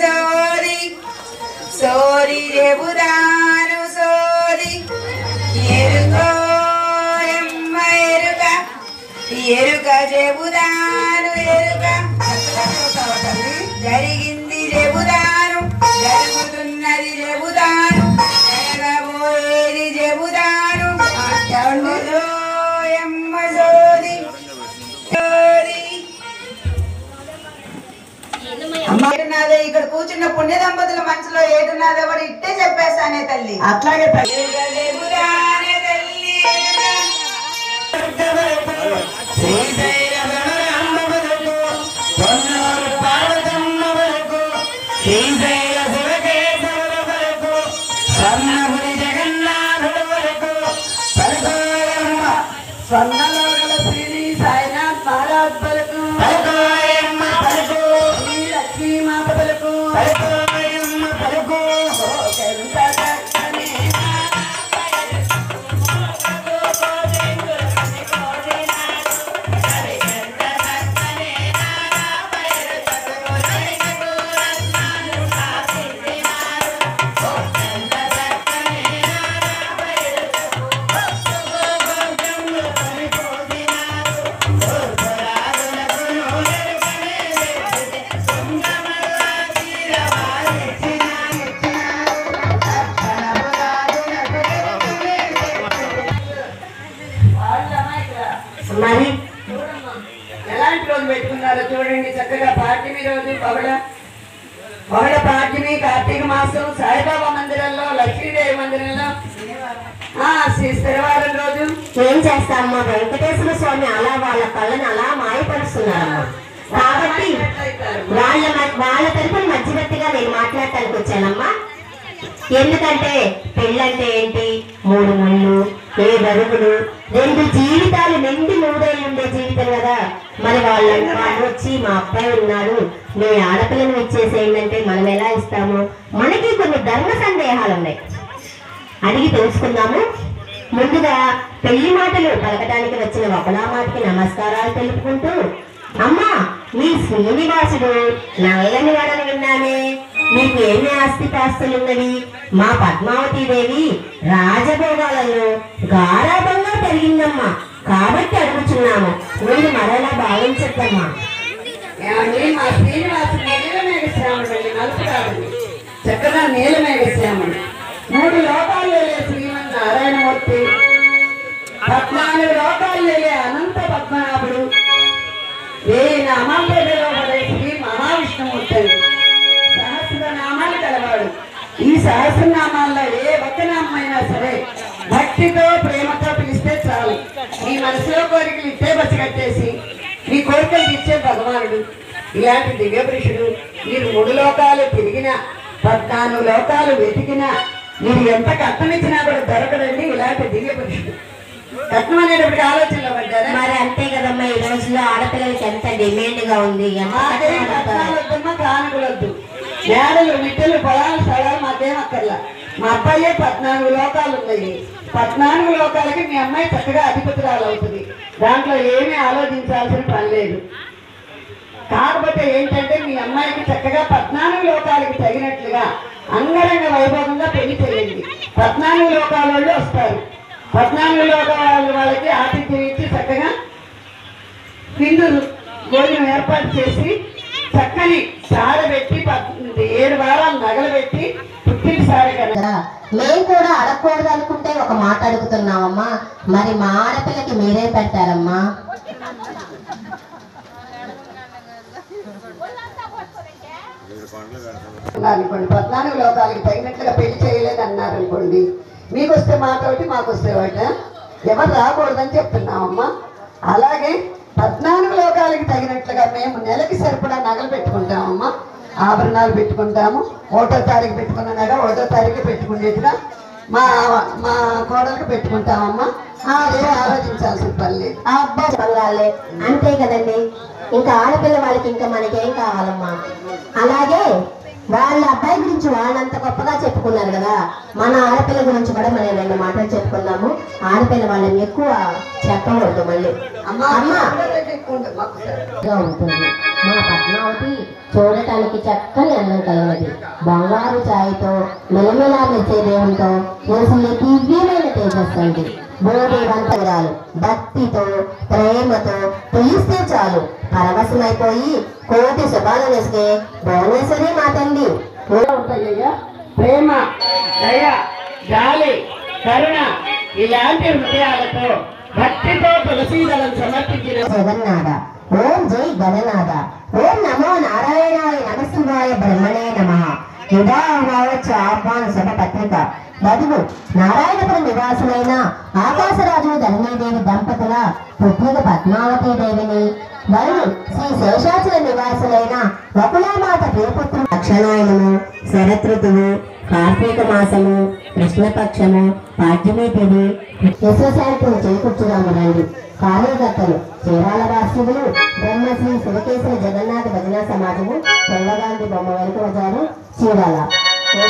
సోది సోది చెబుతాను సోది ఎరుకో ఎమ్మ ఎరుక ఎరుక చెబుతాను ఎరుక జరిగింది చెబుతాను జరుగుతున్నది చెబుతాను జరగబోయేది చెబుతాను ఎమ్మ సోది ఏడున్నదే ఇక్కడ కూర్చున్న పుణ్య దంపతుల మనసులో ఏడున్నదే కూడా ఇట్టే చెప్పేసానే తల్లి. అట్లాగే స్వర్ణలోకల శ్రీ సాయినాథ్ మహారాజ్ పలుకు లక్ష్మీ మాత పలుకు పలుకు మరి ఎలాంటి రోజు పెట్టుకున్నారో చూడండి. చక్కగా పాడ్యమి రోజు పౌడ పాడ్యమి కార్తీక మాసం సాయిబాబా మందిరంలో లక్ష్మీదేవి మందిరంలో శనివారం రోజు ఏం చేస్తామమ్మా, వెంకటేశ్వర స్వామి అలా వాళ్ళ కళ్ళని అలా మాయపరుస్తున్నారమ్మా. కాబట్టి వాళ్ళ తరపున మధ్యవర్తిగా నేను మాట్లాడటానికి వచ్చానమ్మా. ఎందుకంటే పెళ్ళంటే ఏంటి, 3 ముళ్ళు 7 అడుగులు 2 జీవితాలు నిండి 3 ఏళ్ళు ఉండే జీవితం కదా. మరి వాళ్ళు వచ్చి మా అబ్బాయి ఉన్నాడు, మీ ఆడపిల్లను ఇచ్చేసేయండి అంటే మనం ఎలా ఇస్తాము? మనకి కొన్ని ధర్మ సందేహాలు ఉన్నాయి, అడిగి తెలుసుకుందాము. ముందుగా పెళ్లి మాటలు పలకటానికి వచ్చిన ఒకలామాటికి నమస్కారాలు తెలుపుకుంటూ, అమ్మా మీ శ్రీనివాసుడు నల్లని వాడని విన్నానే, మీకు ఏమి ఆస్తిపాస్తులున్నవి? మా పద్మావతీదేవి రాజభోగాలలో గారాభంగా పెరిగిందమ్మా, కాబట్టి అడుగుచున్నాము, మీరు మరలా భావించద్దమ్మా. మా శ్రీనివాసుడు నీలమేఘశ్యాముడు నలుపు కాదు, చక్కగా నీలమేఘశ్యాముడు 3 లోకాలు శ్రీమన్నారాయణమూర్తి, 14 లోకాలు అనంత పద్మనాభుడు, 1000 నామాలలో పడే శ్రీ మహావిష్ణుమూర్తి, సహస్రనామాలు కలవాడు. ఈ సహస్రనామాల్లో ఏ ఒక్క నామైనా సరే భక్తితో ప్రేమతో పిలిస్తే చాలు, మీ మనసులో కోరికలు ఇట్టే బచ్చగట్టేసి మీ కోరికలు ఇచ్చే భగవానుడు. ఇలాంటి దివ్య పురుషుడు మీరు 3 లోకాలు తిరిగినా 14 లోకాలు వెతికినా మీరు ఎంత కట్నం ఇచ్చినా కూడా దొరకదండి ఇలాంటి దివ్య పురుషుడు. కట్నం అనేటప్పటికి ఆలోచనలో పడ్డారా? మరి అంతే కదమ్మా, ఈ రోజుల్లో ఆడపిల్లలకి ఎంత డిమాండ్ గా ఉంది. కట్నాలొద్దమ్మా, కానుకలొద్దు, మేడలు మిట్టెలు పొలాలు స్థలాలు మాకేం అక్కర్లా. మా అబ్బాయే 14 లోకాలు ఉన్నాయి, 14 లోకాలకి మీ అమ్మాయి చక్కగా అధిపతురాలు అవుతుంది, దాంట్లో ఏమీ ఆలోచించాల్సిన పని లేదు. కాకపోతే ఏంటంటే మీ అమ్మాయికి చక్కగా 14 లోకాలకి తగినట్లుగా అంగరంగ వైభవంగా పెళ్లి చేయండి. 14 లోకాల వాళ్ళు వస్తారు, 14 లోకాల వాళ్ళకి ఆతిథ్యం ఇచ్చి చక్కగా హిందూ భోజనం ఏర్పాటు చేసి చక్కని సార పెట్టి 7 వారాలు నగలు పెట్టి పుట్టింటి సారే కదా. మేము కూడా అడగకూడదు అనుకుంటే ఒక మాట అడుగుతున్నామమ్మా, మరి మా ఆడపిల్లకి మీరే పెడతారమ్మా? అనుకోండి 14 లోకాలకి తగినట్లుగా పెళ్లి చేయలేదు అన్నారు అనుకోండి, మీకు వస్తే మాట ఒకటి మాకు వస్తే ఒకటి, ఎవరు రాకూడదని చెప్తున్నామమ్మా. అలాగే 14 లోకాలకి తగినట్లుగా మేము నెలకి సరిపడా నగలు పెట్టుకుంటామమ్మా, ఆభరణాలు పెట్టుకుంటాము. 1వ తారీఖు పెట్టుకున్న నగ 1వ తారీఖు పెట్టుకునేట్టుగా మా మా కోడలకు పెట్టుకుంటామమ్మా. ఆలోచించాల్సిన పని లేదు. అబ్బాయి అంతే కదండి, ఇంకా ఆడపిల్ల వాళ్ళకి ఇంకా మనకేం కావాలమ్మా. అలాగే వాళ్ళ అబ్బాయి గురించి వాళ్ళంత గొప్పగా చెప్పుకున్నారు కదా, మన ఆడపిల్ల గురించి కూడా మనం 2 మాటలు చెప్పుకుందాము. ఆడపిల్ల వాళ్ళని ఎక్కువ చెప్పకూడదు. మళ్ళీ అమ్మా ఉంటుంది. మా పద్మావతి చూడటానికి చక్కని అందం కలిగినది. బంగారు ఛాయతో మెలమెలా మెచ్చే దేహంతో తెలిసిన దివ్యమైన తేజస్సండి. బోధేవంతరాలు భక్తితో ప్రేమతో పిలిస్తే చాలు పరవశమైపోయి కోటి శుభాలు నెసిగే భువనేశ్వరి మాతండి. ఉంటాయ్యా ప్రేమ, దయ, జాలి, కరుణ ఇలాంటి హృదయాలతో భక్తితో తులసీదళం సమర్పించిన జగన్నాథ ఓం జై గణనాథ ఓం నమో నారాయణాయ నమశివాయ బ్రహ్మణే నమః. వివాహోత్సవ ఆహ్వాన సభ పత్రిక. వధువు నారాయణపురం నివాసులైన ఆకాశరాజు ధరణీదేవి దంపతుల పుత్రిక పద్మావతి దేవిని, వరుడు శ్రీ శేషాచల నివాసులైన వకులామాత ప్రియపుత్రుడు దక్షిణాయనము, శరతృతువు, కార్తీక మాసము, కృష్ణపక్షము, పాడ్యమి తిథి విశ్వశాంతిని చేకూర్చుదామునండి. కార్యకర్తలు చీరాల వాస్తవులు బ్రహ్మశ్రీ శివకేశ్వర జగన్నాథ భజనా సమాజము, తెల్లగాంధి బొమ్మ వెనుక బజారు, చీరాల.